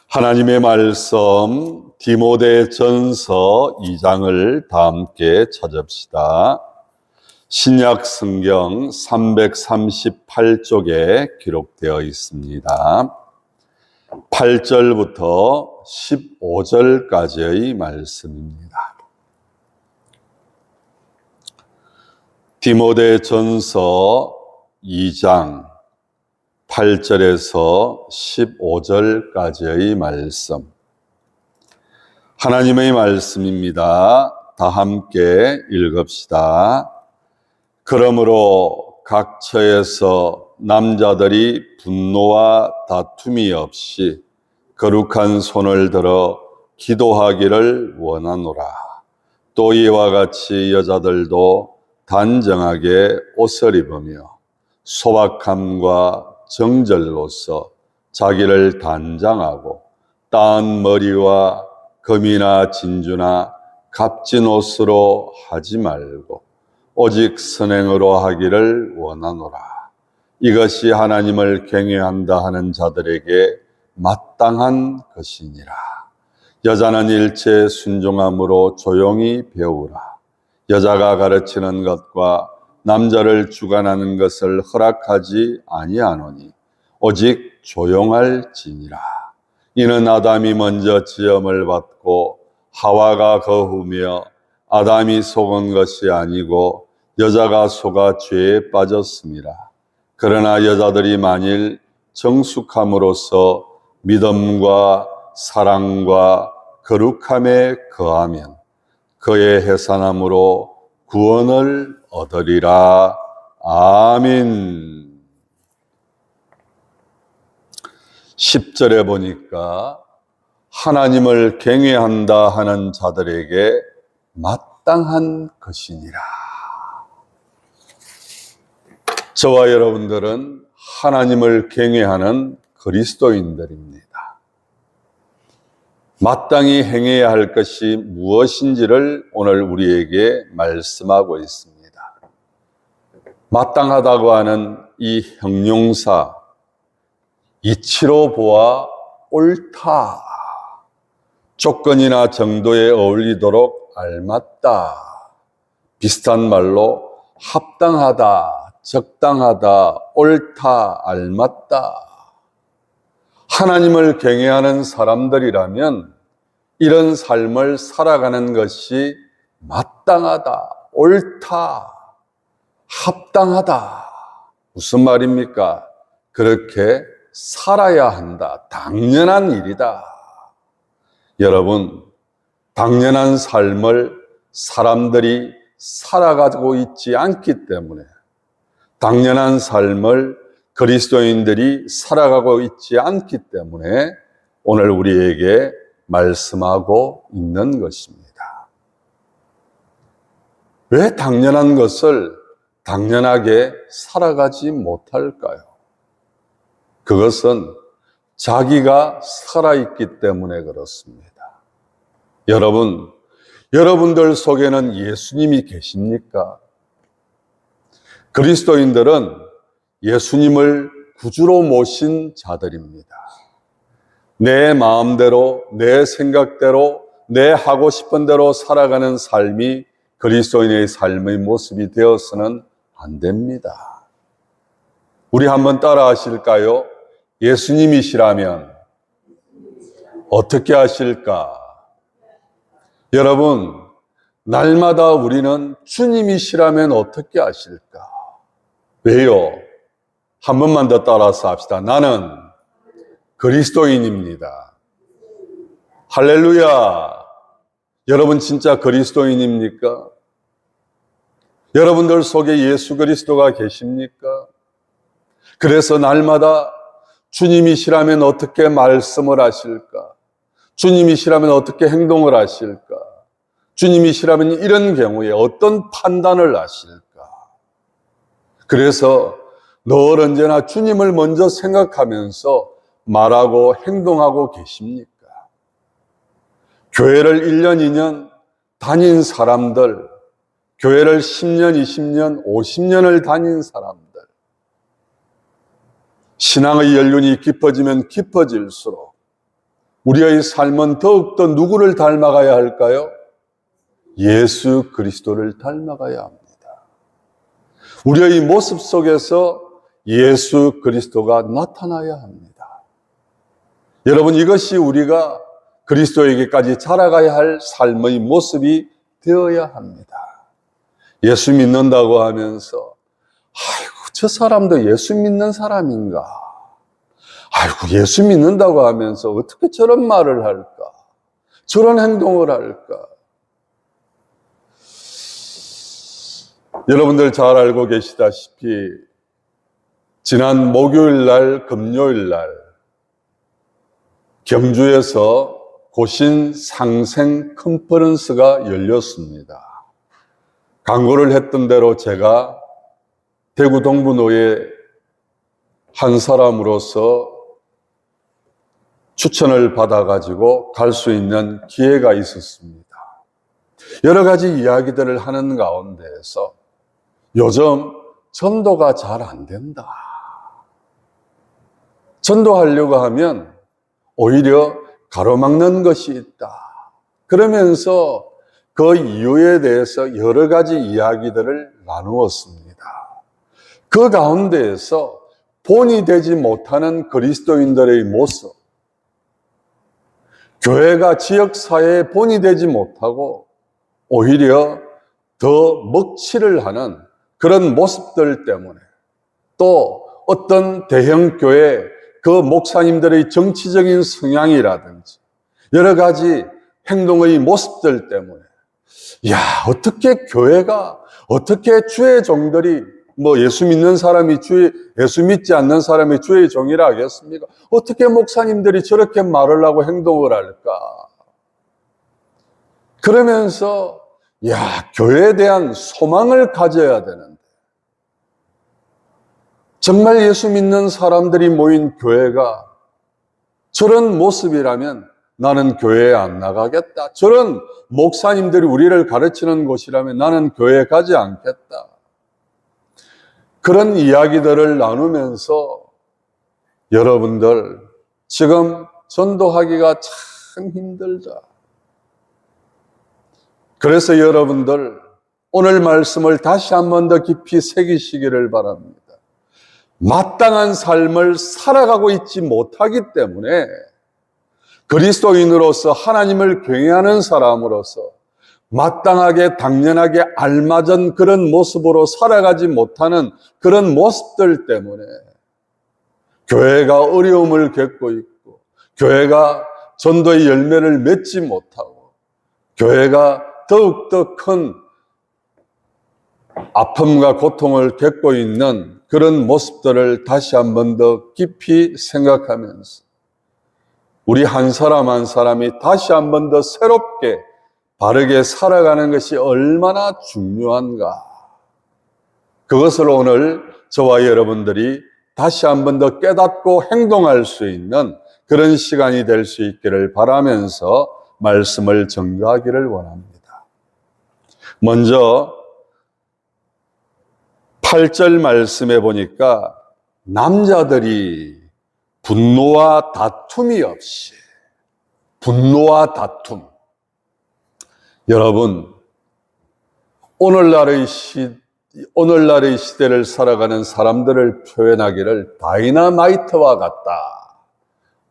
하나님의 말씀 디모데전서 2장을 다 함께 찾읍시다. 신약 성경 338쪽에 기록되어 있습니다. 8절부터 15절까지의 말씀입니다. 디모데전서 2장 8절에서 15절까지의 말씀, 하나님의 말씀입니다. 다 함께 읽읍시다. 그러므로 각 처에서 남자들이 분노와 다툼이 없이 거룩한 손을 들어 기도하기를 원하노라. 또 이와 같이 여자들도 단정하게 옷을 입으며 소박함과 정절로서 자기를 단장하고 따은 머리와 금이나 진주나 값진 옷으로 하지 말고 오직 선행으로 하기를 원하노라. 이것이 하나님을 경외한다 하는 자들에게 마땅한 것이니라. 여자는 일체 순종함으로 조용히 배우라. 여자가 가르치는 것과 남자를 주관하는 것을 허락하지 아니하노니 오직 조용할지니라. 이는 아담이 먼저 지음을 받고 하와가 거후며 아담이 속은 것이 아니고 여자가 속아 죄에 빠졌습니다. 그러나 여자들이 만일 정숙함으로써 믿음과 사랑과 거룩함에 거하면 그의 해산함으로 구원을 얻으리라. 아멘. 10절에 보니까 하나님을 경외한다 하는 자들에게 마땅한 것이니라. 저와 여러분들은 하나님을 경외하는 그리스도인들입니다. 마땅히 행해야 할 것이 무엇인지를 오늘 우리에게 말씀하고 있습니다. 마땅하다고 하는 이 형용사, 이치로 보아 옳다, 조건이나 정도에 어울리도록 알맞다, 비슷한 말로 합당하다, 적당하다, 옳다, 알맞다. 하나님을 경외하는 사람들이라면 이런 삶을 살아가는 것이 마땅하다, 옳다, 합당하다. 무슨 말입니까? 그렇게 살아야 한다. 당연한 일이다. 여러분, 당연한 삶을 사람들이 살아가고 있지 않기 때문에, 당연한 삶을 그리스도인들이 살아가고 있지 않기 때문에 오늘 우리에게 말씀하고 있는 것입니다. 왜 당연한 것을 당연하게 살아가지 못할까요? 그것은 자기가 살아있기 때문에 그렇습니다. 여러분들 속에는 예수님이 계십니까? 그리스도인들은 예수님을 구주로 모신 자들입니다. 내 마음대로, 내 생각대로, 내 하고 싶은 대로 살아가는 삶이 그리스도인의 삶의 모습이 되어서는 안 됩니다. 우리 한번 따라 하실까요? 예수님이시라면 어떻게 하실까? 여러분, 날마다 우리는 주님이시라면 어떻게 하실까? 왜요? 한 번만 더 따라서 합시다. 나는 그리스도인입니다. 할렐루야! 여러분 진짜 그리스도인입니까? 여러분들 속에 예수 그리스도가 계십니까? 그래서 날마다 주님이시라면 어떻게 말씀을 하실까? 주님이시라면 어떻게 행동을 하실까? 주님이시라면 이런 경우에 어떤 판단을 하실까? 그래서 늘 언제나 주님을 먼저 생각하면서 말하고 행동하고 계십니까? 교회를 1년, 2년 다닌 사람들, 교회를 10년, 20년, 50년을 다닌 사람들, 신앙의 연륜이 깊어지면 깊어질수록 우리의 삶은 더욱더 누구를 닮아가야 할까요? 예수 그리스도를 닮아가야 합니다. 우리의 모습 속에서 예수 그리스도가 나타나야 합니다. 여러분, 이것이 우리가 그리스도에게까지 자라가야 할 삶의 모습이 되어야 합니다. 예수 믿는다고 하면서 아이고, 저 사람도 예수 믿는 사람인가? 아이고, 예수 믿는다고 하면서 어떻게 저런 말을 할까? 저런 행동을 할까? 여러분들 잘 알고 계시다시피 지난 목요일 날, 금요일 날 경주에서 고신 상생 컨퍼런스가 열렸습니다. 광고를 했던 대로 제가 대구 동분호의 한 사람으로서 추천을 받아가지고 갈 수 있는 기회가 있었습니다. 여러 가지 이야기들을 하는 가운데에서 요즘 전도가 잘 안 된다. 전도하려고 하면 오히려 가로막는 것이 있다. 그러면서 그 이유에 대해서 여러 가지 이야기들을 나누었습니다. 그 가운데에서 본이 되지 못하는 그리스도인들의 모습, 교회가 지역사회에 본이 되지 못하고 오히려 더 먹칠을 하는 그런 모습들 때문에, 또 어떤 대형교회 그 목사님들의 정치적인 성향이라든지 여러 가지 행동의 모습들 때문에 야, 어떻게 교회가, 어떻게 주의 종들이, 예수 믿는 사람이 예수 믿지 않는 사람이 주의 종이라 하겠습니까? 어떻게 목사님들이 저렇게 말을 하고 행동을 할까? 그러면서 야, 교회에 대한 소망을 가져야 되는데 정말 예수 믿는 사람들이 모인 교회가 저런 모습이라면 나는 교회에 안 나가겠다. 저런 목사님들이 우리를 가르치는 곳이라면 나는 교회에 가지 않겠다. 그런 이야기들을 나누면서 여러분들 지금 전도하기가 참 힘들다. 그래서 여러분들 오늘 말씀을 다시 한 번 더 깊이 새기시기를 바랍니다. 마땅한 삶을 살아가고 있지 못하기 때문에 그리스도인으로서 하나님을 경외하는 사람으로서 마땅하게 당연하게 알맞은 그런 모습으로 살아가지 못하는 그런 모습들 때문에 교회가 어려움을 겪고 있고 교회가 전도의 열매를 맺지 못하고 교회가 더욱더 큰 아픔과 고통을 겪고 있는 그런 모습들을 다시 한 번 더 깊이 생각하면서 우리 한 사람 한 사람이 다시 한 번 더 새롭게 바르게 살아가는 것이 얼마나 중요한가. 그것을 오늘 저와 여러분들이 다시 한 번 더 깨닫고 행동할 수 있는 그런 시간이 될 수 있기를 바라면서 말씀을 전가하기를 원합니다. 먼저 8절 말씀에 보니까 남자들이 분노와 다툼이 없이, 분노와 다툼. 여러분, 오늘날의 시대를 살아가는 사람들을 표현하기를 다이너마이트와 같다.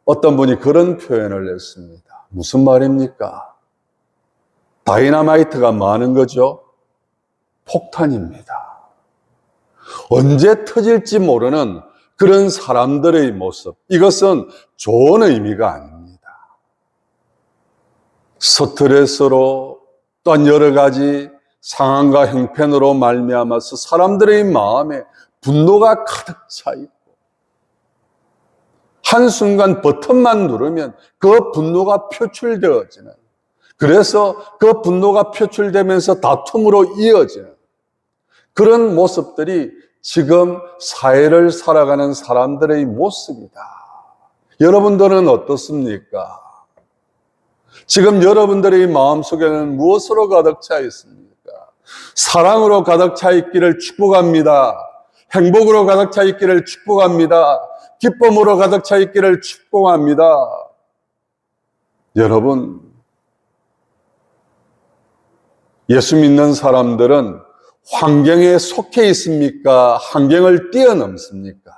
어떤 분이 그런 표현을 했습니다. 무슨 말입니까? 다이너마이트가 많은 거죠? 폭탄입니다. 언제 터질지 모르는 그런 사람들의 모습, 이것은 좋은 의미가 아닙니다. 스트레스로 또한 여러 가지 상황과 형편으로 말미암아서 사람들의 마음에 분노가 가득 차 있고 한순간 버튼만 누르면 그 분노가 표출되어지는, 그래서 그 분노가 표출되면서 다툼으로 이어지는 그런 모습들이 지금 사회를 살아가는 사람들의 모습이다. 여러분들은 어떻습니까? 지금 여러분들의 마음속에는 무엇으로 가득 차 있습니까? 사랑으로 가득 차 있기를 축복합니다. 행복으로 가득 차 있기를 축복합니다. 기쁨으로 가득 차 있기를 축복합니다. 여러분, 예수 믿는 사람들은 환경에 속해 있습니까? 환경을 뛰어넘습니까?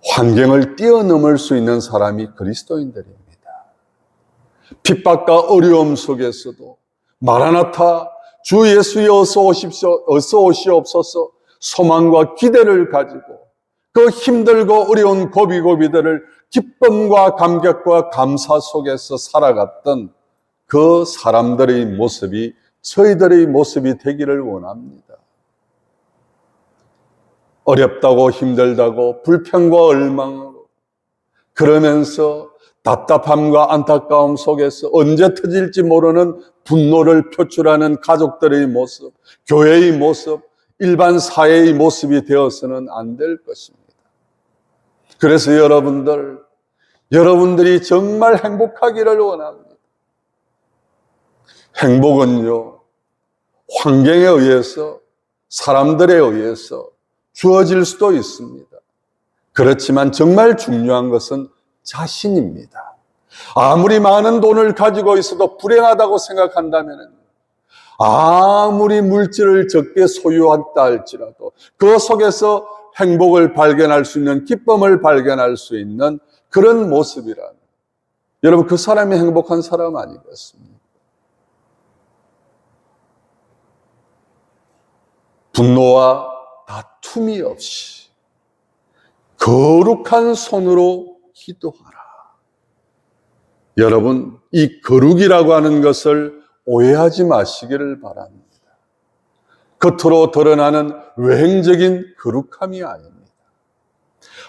환경을 뛰어넘을 수 있는 사람이 그리스도인들입니다. 핍박과 어려움 속에서도 마라나타, 주 예수여 어서 오십시오, 어서 오시옵소서 소망과 기대를 가지고 그 힘들고 어려운 고비고비들을 기쁨과 감격과 감사 속에서 살아갔던 그 사람들의 모습이 저희들의 모습이 되기를 원합니다. 어렵다고 힘들다고 불평과 얼망으로 그러면서 답답함과 안타까움 속에서 언제 터질지 모르는 분노를 표출하는 가족들의 모습, 교회의 모습, 일반 사회의 모습이 되어서는 안 될 것입니다. 그래서 여러분들이 정말 행복하기를 원합니다. 행복은요, 환경에 의해서, 사람들에 의해서 주어질 수도 있습니다. 그렇지만 정말 중요한 것은 자신입니다. 아무리 많은 돈을 가지고 있어도 불행하다고 생각한다면, 아무리 물질을 적게 소유했다 할지라도 그 속에서 행복을 발견할 수 있는, 기쁨을 발견할 수 있는 그런 모습이라면 여러분, 그 사람이 행복한 사람 아니겠습니까? 분노와 다툼이 없이 거룩한 손으로 기도하라. 여러분, 이 거룩이라고 하는 것을 오해하지 마시기를 바랍니다. 겉으로 드러나는 외행적인 거룩함이 아닙니다.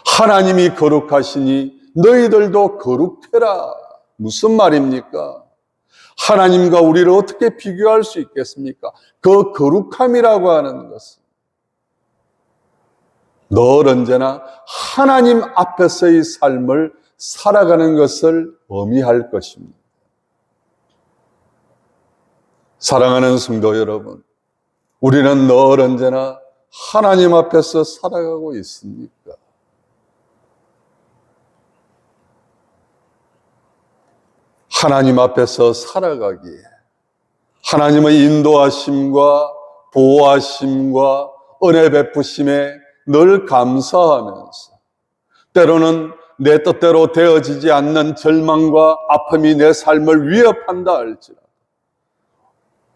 하나님이 거룩하시니 너희들도 거룩해라. 무슨 말입니까? 하나님과 우리를 어떻게 비교할 수 있겠습니까? 그 거룩함이라고 하는 것은 늘 언제나 하나님 앞에서의 삶을 살아가는 것을 의미할 것입니다. 사랑하는 성도 여러분, 우리는 늘 언제나 하나님 앞에서 살아가고 있습니까? 하나님 앞에서 살아가기에 하나님의 인도하심과 보호하심과 은혜 베푸심에 늘 감사하면서 때로는 내 뜻대로 되어지지 않는 절망과 아픔이 내 삶을 위협한다 할지라도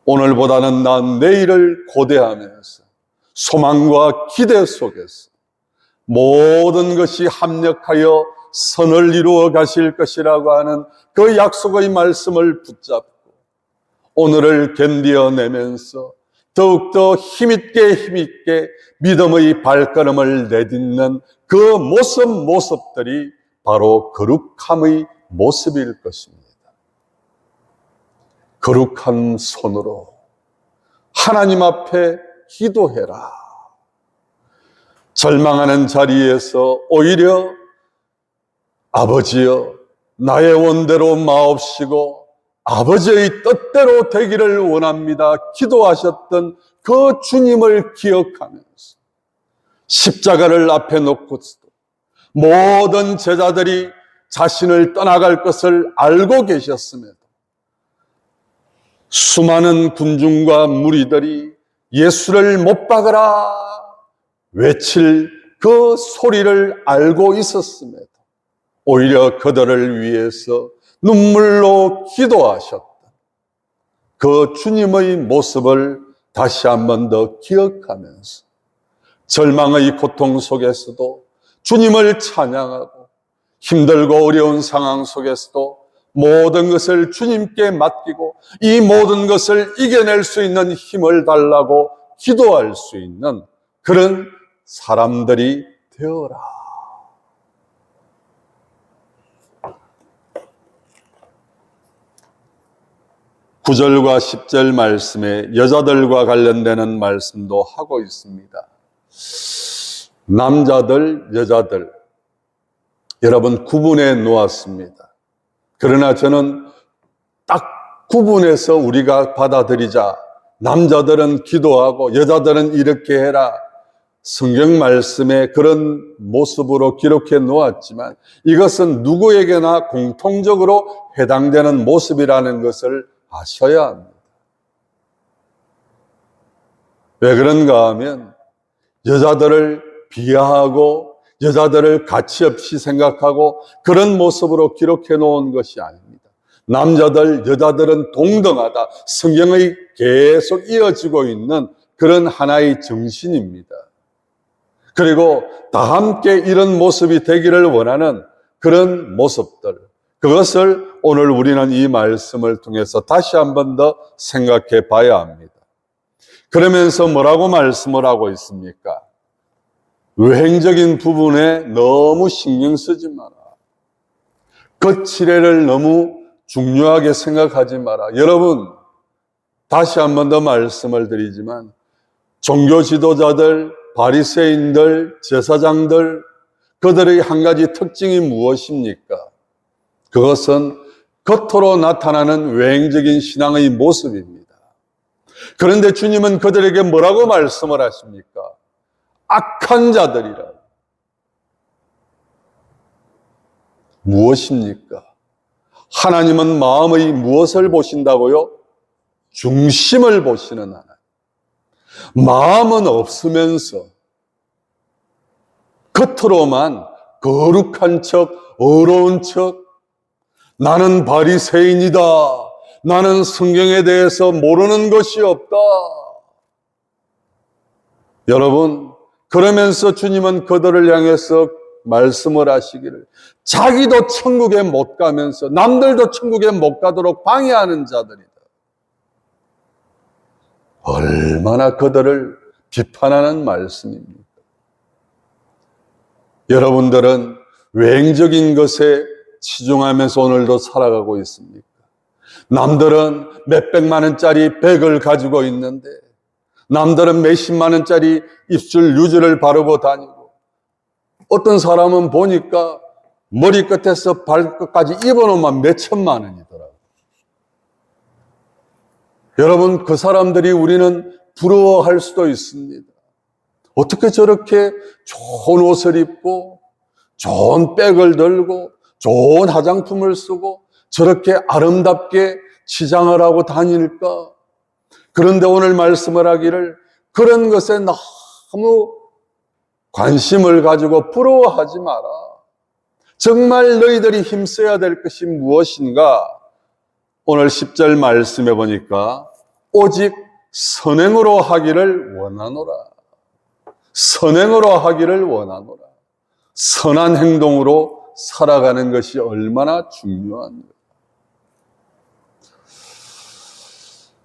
오늘보다는 난 내일을 고대하면서 소망과 기대 속에서 모든 것이 합력하여 선을 이루어 가실 것이라고 하는 그 약속의 말씀을 붙잡고 오늘을 견디어내면서 더욱더 힘있게 믿음의 발걸음을 내딛는 그 모습들이 바로 거룩함의 모습일 것입니다. 거룩한 손으로 하나님 앞에 기도해라. 절망하는 자리에서 오히려 아버지여 나의 원대로 마옵시고 아버지의 뜻대로 되기를 원합니다. 기도하셨던 그 주님을 기억하면서 십자가를 앞에 놓고서도 모든 제자들이 자신을 떠나갈 것을 알고 계셨음에도 수많은 군중과 무리들이 예수를 못 박으라 외칠 그 소리를 알고 있었음에도 오히려 그들을 위해서 눈물로 기도하셨던 그 주님의 모습을 다시 한 번 더 기억하면서 절망의 고통 속에서도 주님을 찬양하고 힘들고 어려운 상황 속에서도 모든 것을 주님께 맡기고 이 모든 것을 이겨낼 수 있는 힘을 달라고 기도할 수 있는 그런 사람들이 되어라. 9절과 10절 말씀에 여자들과 관련되는 말씀도 하고 있습니다. 남자들, 여자들 여러분 구분해 놓았습니다. 그러나 저는 딱 구분해서 우리가 받아들이자. 남자들은 기도하고 여자들은 이렇게 해라. 성경 말씀에 그런 모습으로 기록해 놓았지만 이것은 누구에게나 공통적으로 해당되는 모습이라는 것을 아셔야 합니다. 왜 그런가 하면 여자들을 비하하고 여자들을 가치 없이 생각하고 그런 모습으로 기록해 놓은 것이 아닙니다. 남자들, 여자들은 동등하다. 성경의 계속 이어지고 있는 그런 하나의 정신입니다. 그리고 다 함께 이런 모습이 되기를 원하는 그런 모습들, 그것을 오늘 우리는 이 말씀을 통해서 다시 한 번 더 생각해 봐야 합니다. 그러면서 뭐라고 말씀을 하고 있습니까? 외행적인 부분에 너무 신경 쓰지 마라. 겉치레를 너무 중요하게 생각하지 마라. 여러분, 다시 한 번 더 말씀을 드리지만 종교 지도자들, 바리새인들, 제사장들, 그들의 한 가지 특징이 무엇입니까? 그것은 겉으로 나타나는 외행적인 신앙의 모습입니다. 그런데 주님은 그들에게 뭐라고 말씀을 하십니까? 악한 자들이라. 무엇입니까? 하나님은 마음의 무엇을 보신다고요? 중심을 보시는 하나님. 마음은 없으면서 겉으로만 거룩한 척, 어려운 척, 나는 바리새인이다. 나는 성경에 대해서 모르는 것이 없다. 여러분, 그러면서 주님은 그들을 향해서 말씀을 하시기를 자기도 천국에 못 가면서 남들도 천국에 못 가도록 방해하는 자들이다. 얼마나 그들을 비판하는 말씀입니까? 여러분들은 외행적인 것에 치중하면서 오늘도 살아가고 있습니까? 남들은 몇백만 원짜리 백을 가지고 있는데 남들은 몇십만 원짜리 입술 유지를 바르고 다니고 어떤 사람은 보니까 머리끝에서 발끝까지 입어놓으면 몇천만 원이더라고요. 여러분, 그 사람들이 우리는 부러워할 수도 있습니다. 어떻게 저렇게 좋은 옷을 입고 좋은 백을 들고 좋은 화장품을 쓰고 저렇게 아름답게 치장을 하고 다닐까? 그런데 오늘 말씀을 하기를 그런 것에 너무 관심을 가지고 부러워하지 마라. 정말 너희들이 힘써야 될 것이 무엇인가? 오늘 10절 말씀해 보니까 오직 선행으로 하기를 원하노라. 선행으로 하기를 원하노라. 선한 행동으로 살아가는 것이 얼마나 중요한가.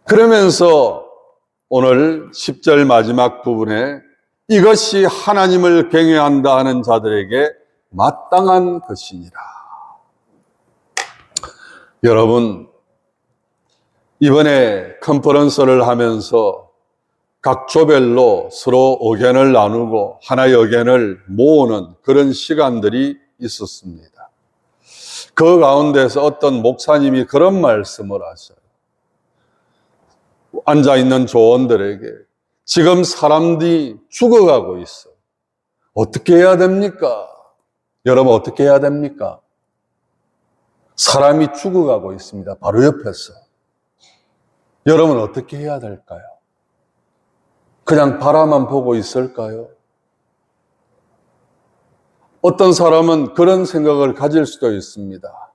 그러면서 오늘 10절 마지막 부분에 이것이 하나님을 경외한다 하는 자들에게 마땅한 것이니라. 여러분, 이번에 컨퍼런스를 하면서 각 조별로 서로 의견을 나누고 하나의 의견을 모으는 그런 시간들이 있었습니다. 그 가운데서 어떤 목사님이 그런 말씀을 하셔요. 앉아있는 조원들에게 지금 사람들이 죽어가고 있어. 어떻게 해야 됩니까? 여러분, 어떻게 해야 됩니까? 사람이 죽어가고 있습니다. 바로 옆에서. 여러분, 어떻게 해야 될까요? 그냥 바라만 보고 있을까요? 어떤 사람은 그런 생각을 가질 수도 있습니다.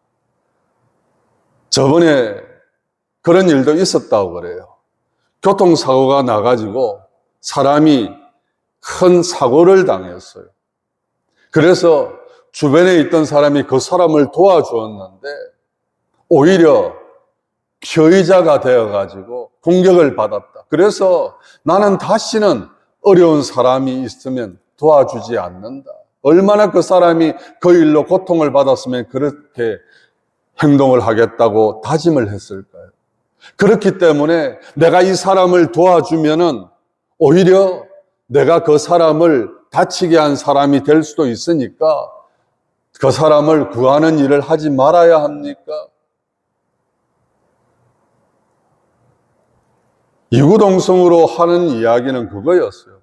저번에 그런 일도 있었다고 그래요. 교통사고가 나가지고 사람이 큰 사고를 당했어요. 그래서 주변에 있던 사람이 그 사람을 도와주었는데 오히려 피의자가 되어가지고 공격을 받았다. 그래서 나는 다시는 어려운 사람이 있으면 도와주지 않는다. 얼마나 그 사람이 그 일로 고통을 받았으면 그렇게 행동을 하겠다고 다짐을 했을까요? 그렇기 때문에 내가 이 사람을 도와주면은 오히려 내가 그 사람을 다치게 한 사람이 될 수도 있으니까 그 사람을 구하는 일을 하지 말아야 합니까? 이구동성으로 하는 이야기는 그거였어요.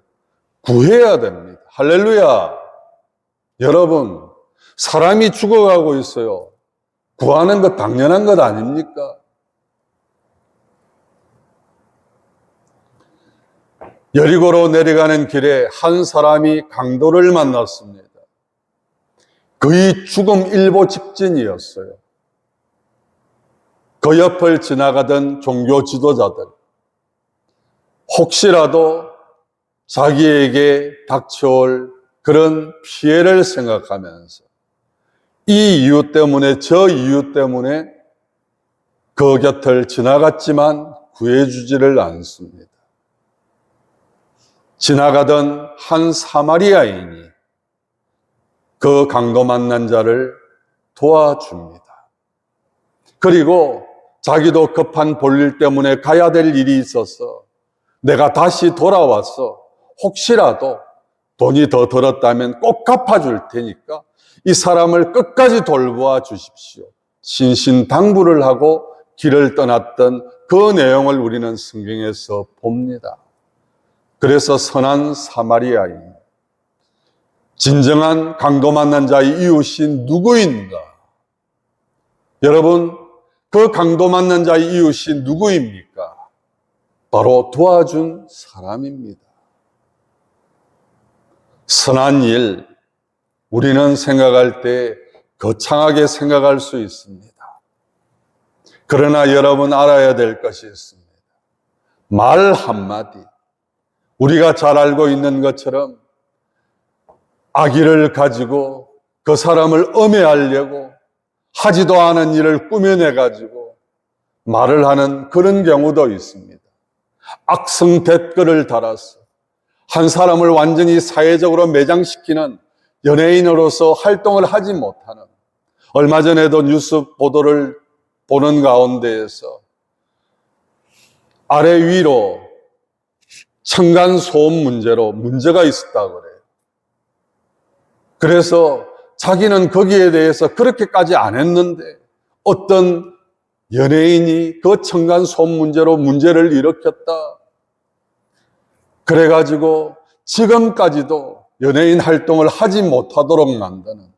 구해야 됩니다. 할렐루야. 여러분, 사람이 죽어가고 있어요. 구하는 것 당연한 것 아닙니까? 여리고로 내려가는 길에 한 사람이 강도를 만났습니다. 그의 죽음 일보 직전이었어요. 그 옆을 지나가던 종교 지도자들, 혹시라도 자기에게 닥쳐올 그런 피해를 생각하면서 이 이유 때문에, 저 이유 때문에 그 곁을 지나갔지만 구해주지를 않습니다. 지나가던 한 사마리아인이 그 강도 만난 자를 도와줍니다. 그리고 자기도 급한 볼일 때문에 가야 될 일이 있어서 내가 다시 돌아와서 혹시라도 돈이 더 들었다면 꼭 갚아줄 테니까 이 사람을 끝까지 돌보아 주십시오. 신신당부를 하고 길을 떠났던 그 내용을 우리는 성경에서 봅니다. 그래서 선한 사마리아인, 진정한 강도 만난 자의 이웃이 누구인가? 여러분, 그 강도 만난 자의 이웃이 누구입니까? 바로 도와준 사람입니다. 선한 일, 우리는 생각할 때 거창하게 생각할 수 있습니다. 그러나 여러분 알아야 될 것이 있습니다. 말 한마디, 우리가 잘 알고 있는 것처럼 악의를 가지고 그 사람을 엄해하려고 하지도 않은 일을 꾸며내가지고 말을 하는 그런 경우도 있습니다. 악성 댓글을 달아서 한 사람을 완전히 사회적으로 매장시키는 연예인으로서 활동을 하지 못하는, 얼마 전에도 뉴스 보도를 보는 가운데에서 아래 위로 층간소음 문제로 문제가 있었다고 그래요. 그래서 자기는 거기에 대해서 그렇게까지 안 했는데 어떤 연예인이 그 층간소음 문제로 문제를 일으켰다. 그래가지고 지금까지도 연예인 활동을 하지 못하도록 만드는.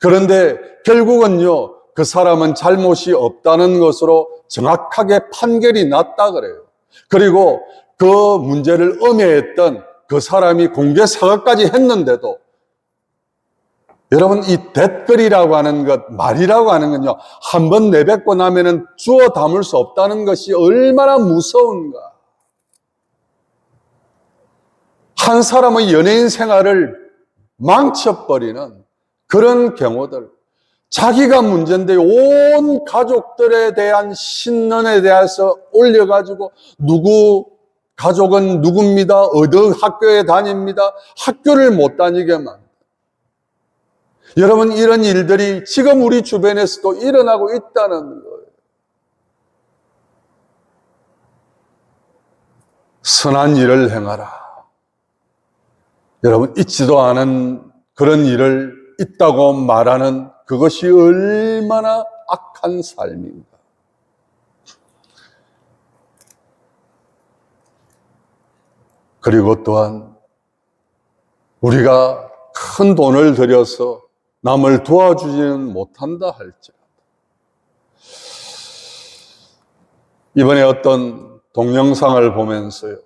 그런데 결국은요, 그 사람은 잘못이 없다는 것으로 정확하게 판결이 났다 그래요. 그리고 그 문제를 엄해했던 그 사람이 공개 사과까지 했는데도 여러분, 이 댓글이라고 하는 것, 말이라고 하는 건요, 한 번 내뱉고 나면은 주워 담을 수 없다는 것이 얼마나 무서운가. 한 사람의 연예인 생활을 망쳐버리는 그런 경우들, 자기가 문제인데 온 가족들에 대한 신론에 대해서 올려가지고 누구 가족은 누굽니다, 어느 학교에 다닙니다, 학교를 못 다니게만. 여러분, 이런 일들이 지금 우리 주변에서도 일어나고 있다는 거예요. 선한 일을 행하라. 여러분, 있지도 않은 그런 일을 있다고 말하는 그것이 얼마나 악한 삶인가. 그리고 또한 우리가 큰 돈을 들여서 남을 도와주지는 못한다 할지라도 이번에 어떤 동영상을 보면서요,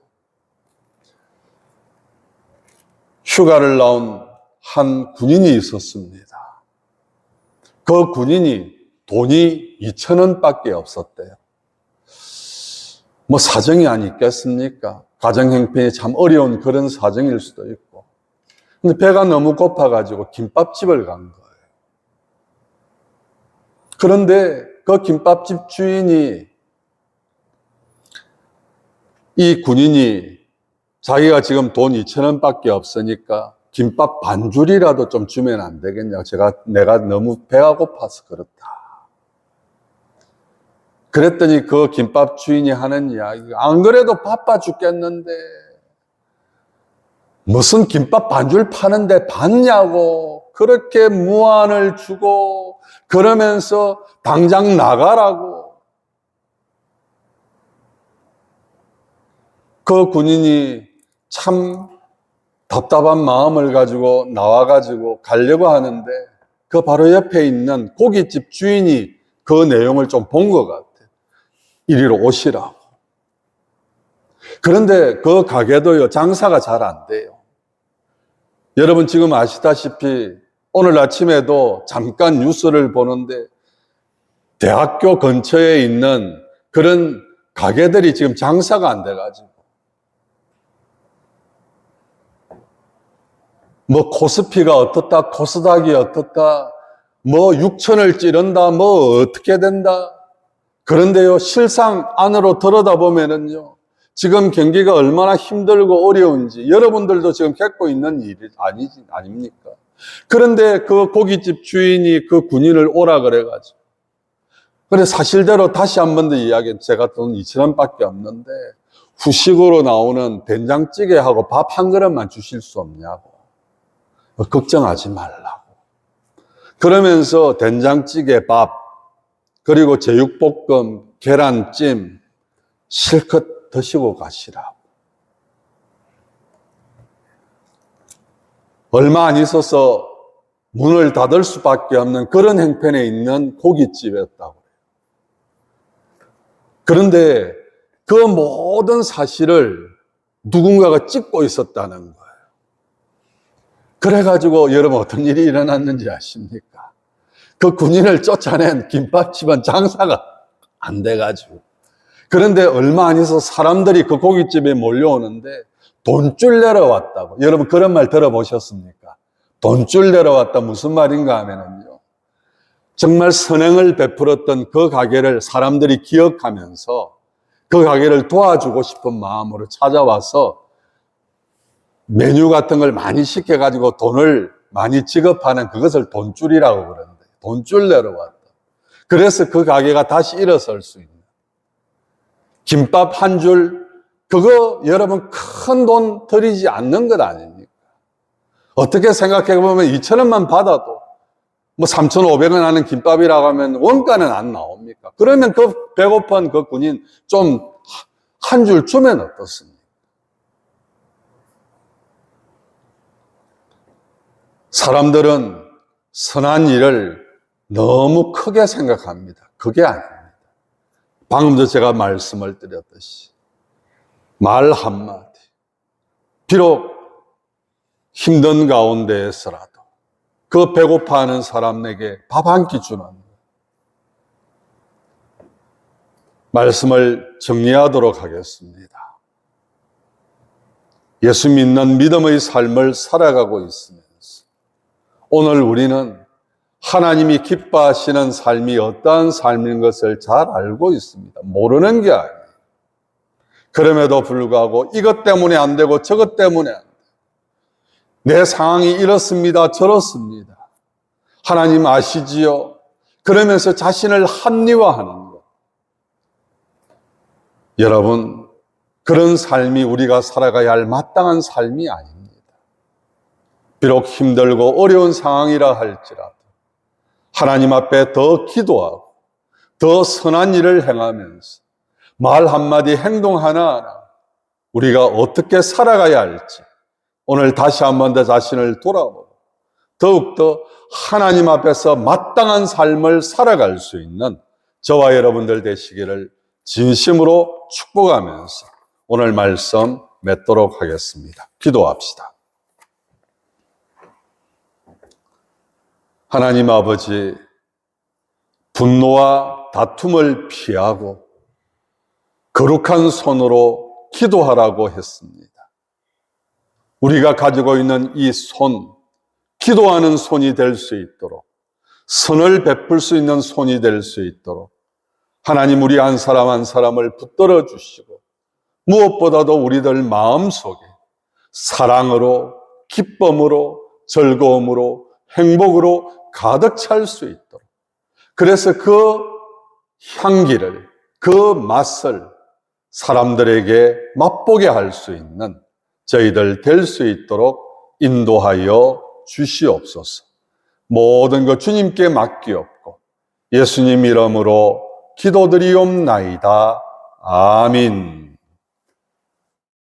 휴가를 나온 한 군인이 있었습니다. 그 군인이 돈이 2,000원밖에 없었대요. 뭐 사정이 아니겠습니까? 가정 형편이 참 어려운 그런 사정일 수도 있고. 근데 배가 너무 고파가지고 김밥집을 간 거예요. 그런데 그 김밥집 주인이, 이 군인이 자기가 지금 돈 2,000원밖에 없으니까 김밥 반줄이라도 좀 주면 안 되겠냐고. 내가 너무 배가 고파서 그렇다. 그랬더니 그 김밥 주인이 하는 이야기가, 안 그래도 바빠 죽겠는데 무슨 김밥 반줄 파는데 받냐고. 그렇게 무안을 주고 그러면서 당장 나가라고. 그 군인이 참 답답한 마음을 가지고 나와가지고 가려고 하는데 그 바로 옆에 있는 고깃집 주인이 그 내용을 좀 본 것 같아요. 이리로 오시라고. 그런데 그 가게도요, 장사가 잘 안 돼요. 여러분 지금 아시다시피 오늘 아침에도 잠깐 뉴스를 보는데 대학교 근처에 있는 그런 가게들이 지금 장사가 안 돼가지고 뭐 코스피가 어떻다, 코스닥이 어떻다, 뭐 6천을 찌른다, 뭐 어떻게 된다. 그런데요, 실상 안으로 들여다보면은요, 지금 경기가 얼마나 힘들고 어려운지 여러분들도 지금 겪고 있는 일이 아닙니까? 그런데 그 고깃집 주인이 그 군인을 오라 그래가지고. 그래, 사실대로 다시 한 번 더 이야기해. 제가 돈 2,000원밖에 없는데, 후식으로 나오는 된장찌개하고 밥 한 그릇만 주실 수 없냐고. 걱정하지 말라고. 그러면서 된장찌개 밥, 그리고 제육볶음, 계란찜 실컷 드시고 가시라고. 얼마 안 있어서 문을 닫을 수밖에 없는 그런 형편에 있는 고깃집이었다고. 그런데 그 모든 사실을 누군가가 찍고 있었다는 거예요. 그래가지고 여러분 어떤 일이 일어났는지 아십니까? 그 군인을 쫓아낸 김밥집은 장사가 안 돼가지고. 그런데 얼마 안 있어서 사람들이 그 고깃집에 몰려오는데 돈줄 내러 왔다고. 여러분 그런 말 들어보셨습니까? 돈줄 내러 왔다 무슨 말인가 하면은요, 정말 선행을 베풀었던 그 가게를 사람들이 기억하면서 그 가게를 도와주고 싶은 마음으로 찾아와서 메뉴 같은 걸 많이 시켜가지고 돈을 많이 지급하는 그것을 돈줄이라고 그러는데, 돈줄 내러 왔다. 그래서 그 가게가 다시 일어설 수 있는. 김밥 한 줄, 그거 여러분 큰 돈 들이지 않는 것 아닙니까? 어떻게 생각해 보면 2,000원만 받아도 뭐 3,500원 하는 김밥이라고 하면 원가는 안 나옵니까? 그러면 그 배고픈 그 군인 좀 한 줄 주면 어떻습니까? 사람들은 선한 일을 너무 크게 생각합니다. 그게 아닙니다. 방금도 제가 말씀을 드렸듯이 말 한마디, 비록 힘든 가운데에서라도 그 배고파하는 사람에게 밥 한 끼 주는 말씀을 정리하도록 하겠습니다. 예수 믿는 믿음의 삶을 살아가고 있으면서 오늘 우리는 하나님이 기뻐하시는 삶이 어떠한 삶인 것을 잘 알고 있습니다. 모르는 게 아니에요. 그럼에도 불구하고 이것 때문에 안 되고 저것 때문에 안 돼요. 내 상황이 이렇습니다, 저렇습니다. 하나님 아시지요? 그러면서 자신을 합리화하는 것. 여러분, 그런 삶이 우리가 살아가야 할 마땅한 삶이 아닙니다. 비록 힘들고 어려운 상황이라 할지라도 하나님 앞에 더 기도하고 더 선한 일을 행하면서 말 한마디 행동 하나하나 우리가 어떻게 살아가야 할지 오늘 다시 한 번 더 자신을 돌아보고 더욱더 하나님 앞에서 마땅한 삶을 살아갈 수 있는 저와 여러분들 되시기를 진심으로 축복하면서 오늘 말씀 맺도록 하겠습니다. 기도합시다. 하나님 아버지, 분노와 다툼을 피하고 거룩한 손으로 기도하라고 했습니다. 우리가 가지고 있는 이 손, 기도하는 손이 될 수 있도록, 선을 베풀 수 있는 손이 될 수 있도록 하나님 우리 한 사람 한 사람을 붙들어 주시고 무엇보다도 우리들 마음속에 사랑으로, 기쁨으로, 즐거움으로, 행복으로 가득 찰 수 있도록, 그래서 그 향기를, 그 맛을 사람들에게 맛보게 할 수 있는 저희들 될 수 있도록 인도하여 주시옵소서. 모든 것 주님께 맡기옵고 예수님 이름으로 기도드리옵나이다. 아멘.